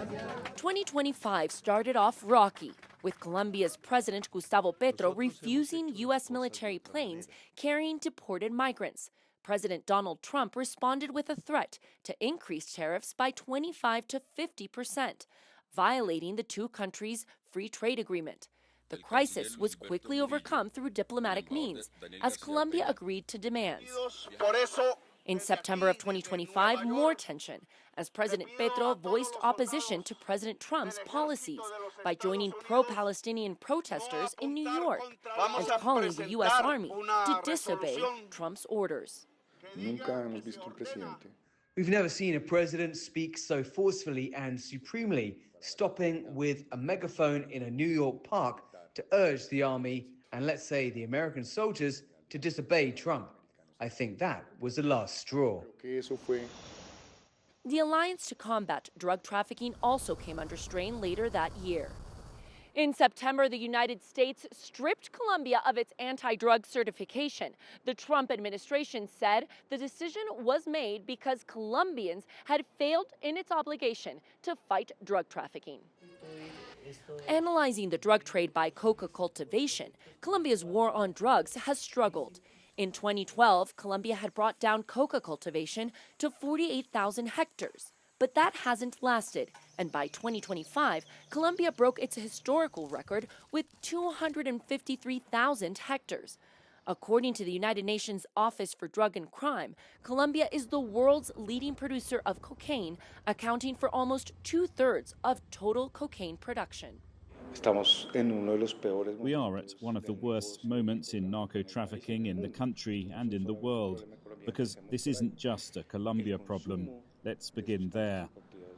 2025 started off rocky, with Colombia's President Gustavo Petro refusing U.S. military planes carrying deported migrants. President Donald Trump responded with a threat to increase tariffs by 25 to 50%, violating the two countries' free trade agreement. The crisis was quickly overcome through diplomatic means, as Colombia agreed to demands. In September of 2025, more tension, as President Petro voiced opposition to President Trump's policies by joining pro-Palestinian protesters in New York and calling the U.S. Army to disobey Trump's orders. We've never seen a president speak so forcefully and supremely, stopping with a megaphone in a New York park to urge the army and, let's say, the American soldiers to disobey Trump. I think that was the last straw. The alliance to combat drug trafficking also came under strain later that year. In September, the United States stripped Colombia of its anti-drug certification. The Trump administration said the decision was made because Colombians had failed in its obligation to fight drug trafficking. Analyzing the drug trade by coca cultivation, Colombia's war on drugs has struggled. In 2012, Colombia had brought down coca cultivation to 48,000 hectares. But that hasn't lasted, and by 2025, Colombia broke its historical record with 253,000 hectares. According to the United Nations Office for Drug and Crime, Colombia is the world's leading producer of cocaine, accounting for almost 2/3 of total cocaine production. We are at one of the worst moments in narco-trafficking in the country and in the world, because this isn't just a Colombia problem. Let's begin there.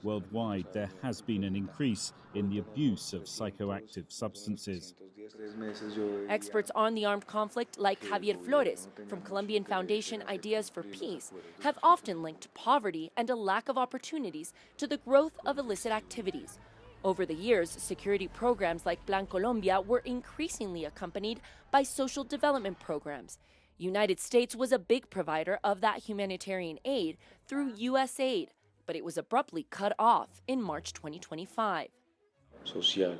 Worldwide, there has been an increase in the abuse of psychoactive substances. Experts on the armed conflict, like Javier Flores from Colombian Foundation Ideas for Peace, have often linked poverty and a lack of opportunities to the growth of illicit activities. Over the years, security programs like Plan Colombia were increasingly accompanied by social development programs. United States was a big provider of that humanitarian aid through U.S. aid, but it was abruptly cut off in March 2025.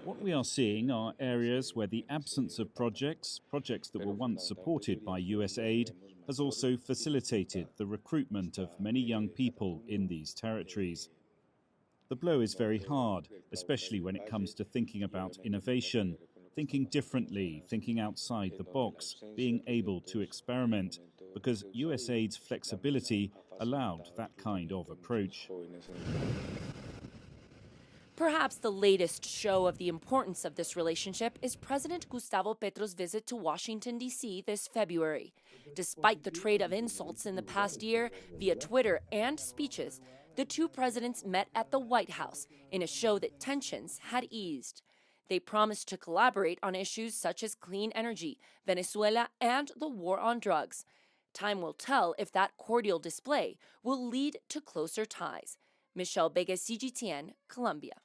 What we are seeing are areas where the absence of projects that were once supported by U.S. aid, has also facilitated the recruitment of many young people in these territories. The blow is very hard, especially when it comes to thinking about innovation, thinking differently, thinking outside the box, being able to experiment, because U.S. aid's flexibility allowed that kind of approach. Perhaps the latest show of the importance of this relationship is President Gustavo Petro's visit to Washington, D.C. this February. Despite the trade of insults in the past year, via Twitter and speeches, the two presidents met at the White House in a show that tensions had eased. They promised to collaborate on issues such as clean energy, Venezuela, and the war on drugs. Time will tell if that cordial display will lead to closer ties. Begue, CGTN, Colombia.